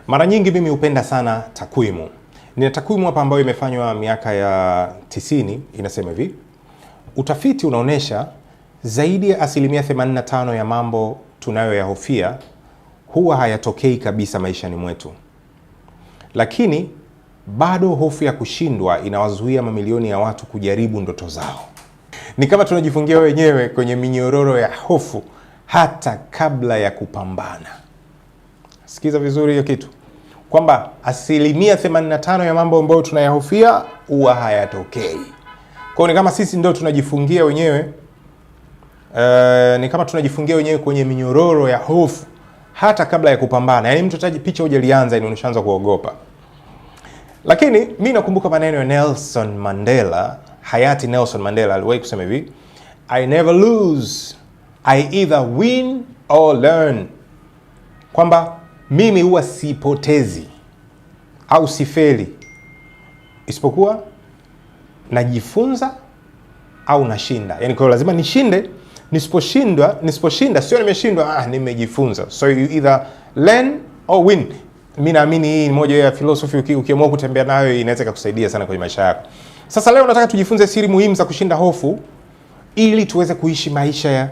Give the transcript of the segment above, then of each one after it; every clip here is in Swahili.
Mara nyingi mimi hupenda sana takwimu. Nina takwimu hapa ambayo imefanywa miaka ya 90, inasema hivi. Utafiti unaonesha zaidi ya 85% ya mambo tunayoyahofia huwa hayatokei kabisa maishani mwetu. Lakini bado hofu ya kushindwa inawazuia mamilioni ya watu kujaribu ndoto zao. Ni kama tunajifungia wenyewe kwenye minyororo ya hofu hata kabla ya kupambana. Sikiza vizuri hiyo kitu. Kwamba 85% ya mambo ambayo tunayahofia huwa hayatokei. Kwa hiyo ni kama sisi ndio tunajifungia wenyewe ni kama tunajifungia wenyewe kwenye minyororo ya hofu hata kabla ya kupambana. Yaani mtu hataji picha hujalianza ni unaanza kuogopa. Lakini mimi nakumbuka maneno ya Nelson Mandela, hayati Nelson Mandela aliwahi kusema hivi, I never lose, I either win or learn. Kwamba mimi huwa sipotezi au sifeli, isipokuwa najifunza au nashinda. Yaani kwa hiyo lazima nishinde. Nisiposhinda sio nimeshindwa, nimejifunza. So you either learn or win. Mimi naamini hii ni moja ya philosophy ukiamua kutembea nayo inaweza kukusaidia sana kwenye maisha yako. Sasa leo nataka tujifunze siri muhimu za kushinda hofu ili tuweze kuishi maisha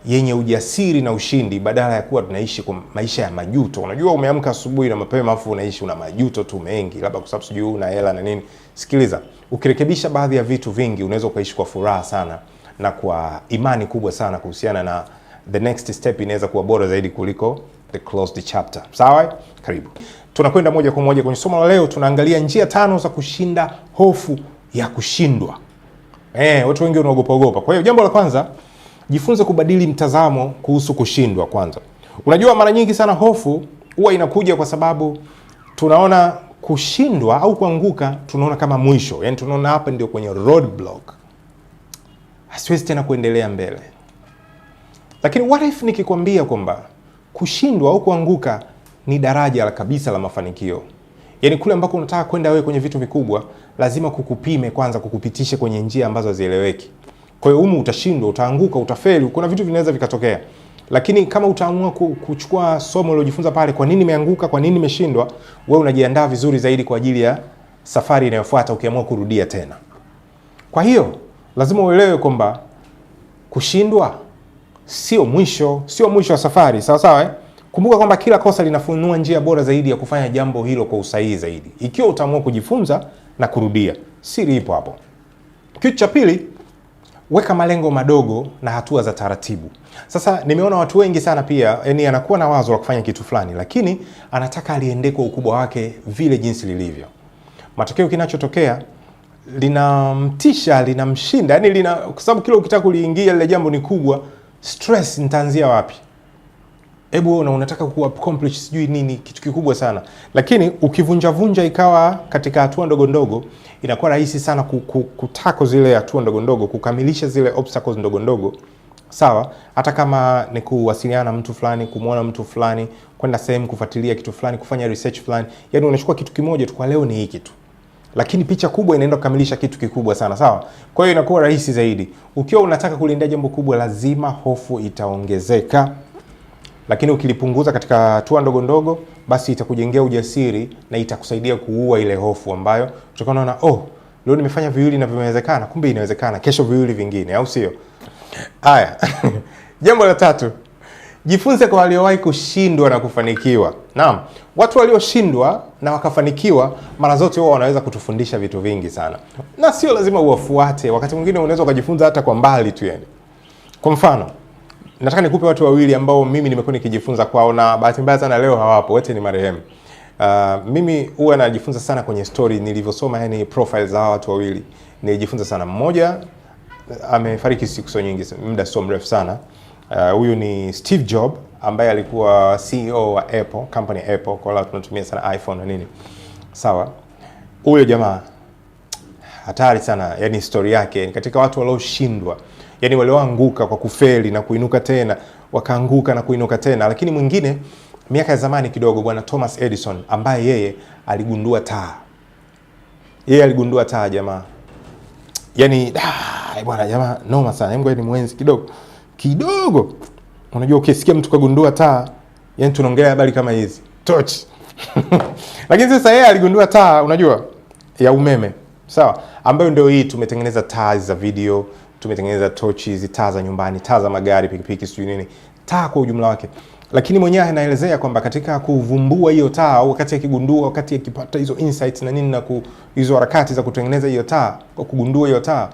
yenye ujasiri na ushindi badala ya kuwa tunaishi kwa maisha ya majuto. Unajua umeamka asubuhi na mapema afu unaishi una majuto tu mengi, labda kwa sababu sijui una hela na nini. Sikiliza, ukirekebisha baadhi ya vitu vingi unaweza kuishi kwa furaha sana na kwa imani kubwa sana kuhusiana na the next step inaweza kuwa bora zaidi kuliko the closed chapter. Sawa? Karibu. Tunakwenda moja kwa moja kwenye somo la leo. Tunaangalia njia 5 za kushinda hofu ya kushindwa. Watu wengi wanaogopa. Kwa hiyo jambo la kwanza, jifunze kubadili mtazamo kuhusu kushindwa kwanza. Unajua mara nyingi sana hofu huwa inakuja kwa sababu tunaona kushindwa au kuanguka tunaona kama mwisho. Yaani tunaona hapa ndio kwenye roadblock. Hasiwezi tena kuendelea mbele. Lakini what if nikikwambia kwamba kushindwa au kuanguka ni daraja la kabisa la mafanikio? Yaani kule ambako unataka kwenda wewe kwenye vitu vikubwa, lazima kukupime kwanza, kukupitishe kwenye njia ambazo hazieleweki. Kwa hiyo utashindwa, utaanguka, utafeli, kuna vitu vinaweza vikatokea. Lakini kama utaamua kuchukua somo ulilojifunza pale, kwa nini nimeanguka, kwa nini nimeshindwa, wewe unajiandaa vizuri zaidi kwa ajili ya safari inayofuata ukiamua kurudia tena. Kwa hiyo lazima uelewe kwamba kushindwa sio mwisho wa safari, sawa sawa. Kumbuka kwamba kila kosa linafunua njia bora zaidi ya kufanya jambo hilo kwa usahihi zaidi, ikiwa utaamua kujifunza na kurudia. Siri ipo hapo. Kitu cha pili, weka malengo madogo na hatua za taratibu. Sasa nimeona watu wengi sana pia, yani anakuwa na wazo la kufanya kitu fulani, lakini anataka aliende kwa ukubwa wake vile jinsi lilivyo. Matokeo kinachotokea linamtisha, linamshinda, yani kwa sababu kila ukitaka kuliingia lile jambo ni kubwa, stress nitaanzia wapi? Hebu unataka ku-accomplish sijui nini, kitu kikubwa sana. Lakini ukivunja ikawa katika hatua ndogo ndogo, inakuwa rahisi sana kutako zile hatua ndogo ndogo, kukamilisha zile obstacles ndogo ndogo. Sawa? Hata kama ni kuwasiliana na mtu fulani, kumuona mtu fulani, kwenda sehemu kufuatilia kitu fulani, kufanya research fulani. Yaani unachukua kitu kimoja tu, kwa leo ni hiki tu. Lakini picha kubwa inaenda kukamilisha kitu kikubwa sana, sawa? Kwa hiyo inakuwa rahisi zaidi. Ukiwa unataka kulinda jambo kubwa, lazima hofu itaongezeka. Lakini ukilipunguza katika hatua ndogo ndogo, basi itakujengea ujasiri na itakusaidia kuua ile hofu ambayo utakuwa unaona, leo nimefanya viwili na vimewezekana, kumbe inawezekana kesho viwili vingine, au sio? Haya. Jambo la 3, jifunze kwa waliowahi kushindwa na kufanikiwa. Naam, watu walioshindwa na wakafanikiwa mara zote wao wanaweza kutufundisha vitu vingi sana. Na sio lazima uwafuate, wakati mwingine unaweza ukajifunza hata kwa mbali tu yani. Kwa mfano, nataka nikupe watu wawili ambao mimi nimekuwa nikijifunza kwao na bahati mbaya sana leo hawapo, wote ni marehemu. Mimi huwa najifunza sana kwenye story nilivyosoma, yani profiles za watu wawili. Nilijifunza sana. Mmoja amefariki siku sio nyingi, muda sio mrefu sana. Huyu ni Steve Jobs ambaye alikuwa CEO wa Apple, company Apple, kwa sababu tunatumia sana iPhone na nini. Sawa. Huyo jamaa hatari sana, yani story yake ni katika watu walioshindwa. Yani walioanguka kwa kufeli na kuinuka tena, wakaanguka na kuinuka tena. Lakini mwingine miaka ya zamani kidogo, bwana Thomas Edison, ambaye yeye aligundua taa. Yeye aligundua taa jamaa. Yani bwana jamaa noma sana. Hebu ni mwenzi kidogo. Unajua ukisikia mtu kagundua taa, yani tunaongelea habari kama hizi. Torch. Lakini sasa yeye aligundua taa, unajua, ya umeme, sawa, ambayo ndio hii tumetengeneza taa za video, tumetengeneza tochi hizi, taa za nyumbani, taa za magari, pikipiki, sijui nini, taa kwa ujumla wake. Lakini mwenyewe anaelezea kwamba katika kuvumbua hiyo taa, au wakati akigundua, wakati akipata hizo insights na nini, na hizo harakati za kutengeneza hiyo taa, kwa kugundua hiyo taa,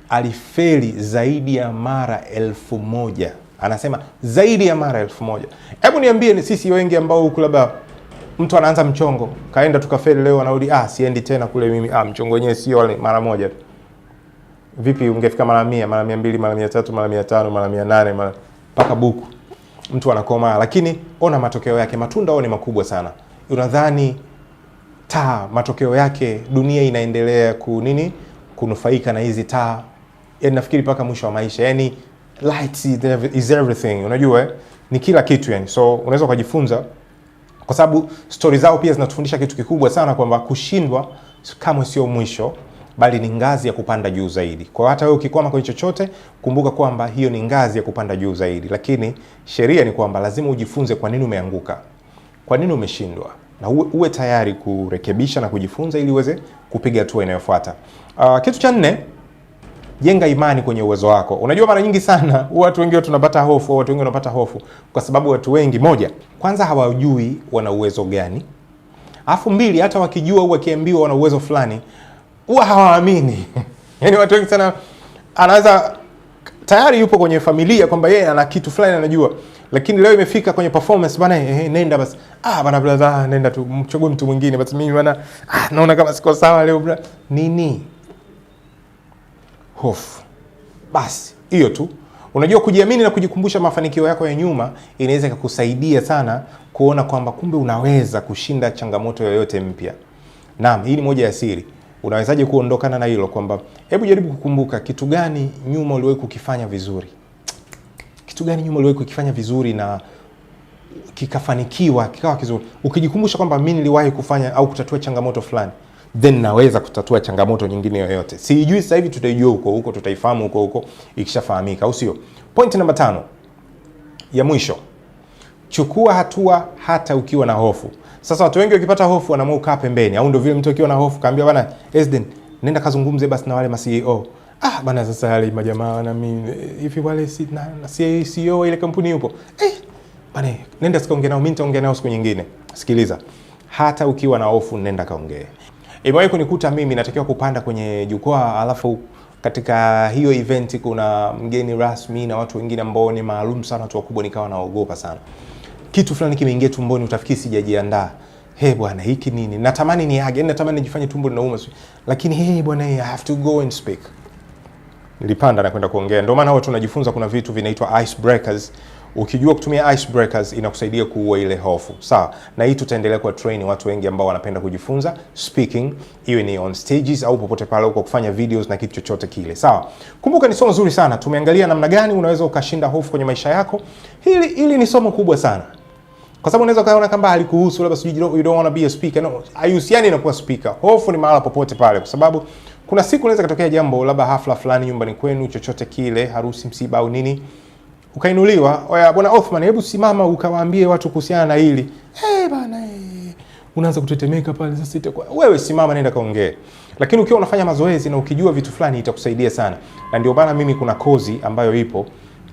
alifeli zaidi ya mara 1000. Anasema zaidi ya mara 1000. Hebu niambie, ni sisi wengi ambao huku labda mtu anaanza mchongo, kaenda tukafeli leo, anarudi siendi tena kule mimi, mchongo wenyewe sio mara moja. Vipi ungefika mara 100, mara 200, mara 300, mara 500, mara 800, mpaka buku. Mtu anakoma, lakini ona matokeo yake, matunda ni makubwa sana. Unadhani taa, matokeo yake dunia inaendelea kunufaika na hizi taa. Yaani nafikiri mpaka mwisho wa maisha. Yaani lights is everything. Unajua ni kila kitu yani. So unaweza kujifunza, kwa sababu story zao pia zinatufundisha kitu kikubwa sana, kwamba kushindwa kama sio mwisho, bali ni ngazi ya kupanda juu zaidi. Kwa hata wewe ukikwama kwenye chochote, kumbuka kwamba hiyo ni ngazi ya kupanda juu zaidi. Lakini sheria ni kwamba lazima ujifunze kwa nini umeanguka, kwa nini umeshindwa, na uwe tayari kurekebisha na kujifunza ili uweze kupiga hatua inayofuata. Kitu cha 4, jenga imani kwenye uwezo wako. Unajua mara nyingi sana watu wengi tunapata hofu, kwa sababu watu wengi, moja, kwanza hawajui wana uwezo gani. Alafu 2, hata wakijua au wakiambiwa wana uwezo fulani, huwa hawaamini. Yaani watu wengi sana anaanza tayari yupo kwenye familia kwamba yeye ana kitu fulani anajua, lakini leo imefika kwenye performance bana, nenda basi, bana brother, nenda tu mchague mtu mwingine basi, mimi bana naona kama siko sawa leo brother. Nini? Hofu. Basi hiyo tu. Unajua, kujiamini na kujikumbusha mafanikio yako ya nyuma inaweza kukusaidia sana kuona kwamba kumbe unaweza kushinda changamoto yoyote mpya. Naam, hii ni moja ya siri. Unawezaje kuondokana na hilo? Kwamba hebu jaribu kukumbuka kitu gani nyuma uliwahi kukifanya vizuri. Kitu gani nyuma uliwahi kukifanya vizuri na kikafanikiwa, kikawa kizuri. Ukijikumbusha kwamba mimi niliwahi kufanya au kutatua changamoto fulani, then naweza kutatua changamoto nyingine yoyote. Sijui sasa hivi tutaijua huko, tutaifahamu huko ikishafahamika, au sio? Point namba 5 ya mwisho. Chukua hatua hata ukiwa na hofu. Sasa watu wengi wakipata hofu wanaamua kukaa pembeni, au ndio vile mtu akiwa na hofu kaambia bana Esden, nenda kazungumze basi na wale ma CEO. Bana sasa wale majamaa na mimi hivi wale na CEO ile kampuni yupo. Bana nenda sikaongea nao, mimi nitaongea nao siku nyingine. Sikiliza. Hata ukiwa na hofu nenda kaongee. Imewahi kunikuta mimi natakiwa kupanda kwenye jukwaa, alafu katika hiyo event kuna mgeni rasmi na watu wengine ambao ni maalum sana, watu wakubwa, nikawa naogopa sana. Kitu fulani kimeingia tumboni, utafikiri sijajiandaa. Bwana hiki nini? Natamani niage, natamani nijifanye tumbo linauma, lakini bwana I have to go and speak. Nilipanda na kwenda kuongea. Ndio maana watu tunajifunza kuna vitu vinaitwa icebreakers. Ukijua kutumia icebreakers inakusaidia kuua ile hofu. Sawa? Na hii tutaendelea kwa train watu wengi ambao wanapenda kujifunza speaking, iwe ni on stages au popote pale uko kufanya videos na kitu chochote kile. Sawa? Kumbuka ni somo zuri sana. Tumeangalia namna gani unaweza ukashinda hofu kwenye maisha yako. Hili ni somo kubwa sana. Kwa sababu unaweza kaona kama halikuhusu, labda you don't want to be a speaker. No, hayuhusiani na kuwa speaker. Hofu ni mahala popote pale, kwa sababu kuna siku unaweza katokea jambo, labda hafla fulani nyumbani kwenu, chochote kile, harusi, msiba au nini, ukainuliwa, oya bwana Othman, hebu simama ukawaambie watu kuhusiana na hili. Bana unaanza kutetemeka pale, sasa itakuwa wewe simama, nenda kaongee. Lakini ukiwa unafanya mazoezi na ukijua vitu fulani itakusaidia sana. Na ndio maana mimi kuna kozi ambayo ipo,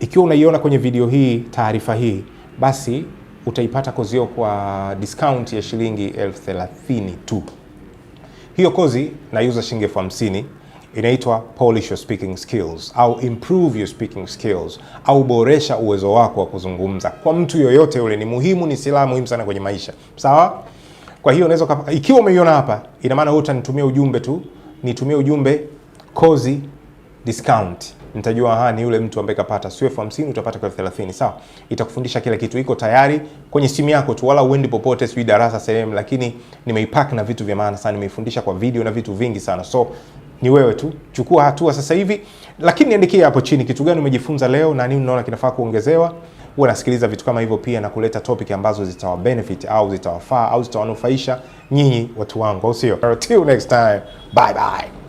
ikiwa unaiona kwenye video hii, taarifa hii, basi utaipata kozi hiyo kwa discount ya shilingi 30,000 tu. Hiyo kozi naiuza shilingi 50,000. Inaitwa Polish Your Speaking Skills au Improve Your Speaking Skills au boresha uwezo wako wa kuzungumza. Kwa mtu yoyote yule ni muhimu, ni silaha muhimu sana kwenye maisha. Sawa? Kwa hiyo unaweza ikiwa umeiona hapa, ina maana wewe utanitumia ujumbe tu, nitumie ujumbe kozi discount. Nitajua ni yule mtu ambaye kapata sio 50,000 utapata kwa 30,000. Sawa? Itakufundisha kila kitu, iko tayari kwenye simu yako tu, wala uendi popote sio darasa sehemu, lakini nimeipack na vitu vya maana sana, nimeifundisha kwa video na vitu vingi sana. So ni wewe tu chukua hatua sasa hivi, lakini niandikie hapo chini kitu gani umejifunza leo na nini unaona kinafaa kuongezewa. Huwa nasikiliza vitu kama hivyo pia na kuleta topic ambazo zitawa benefit au zitawafaa au zitawanufaisha nyinyi watu wangu, au sio? Until next time, bye bye.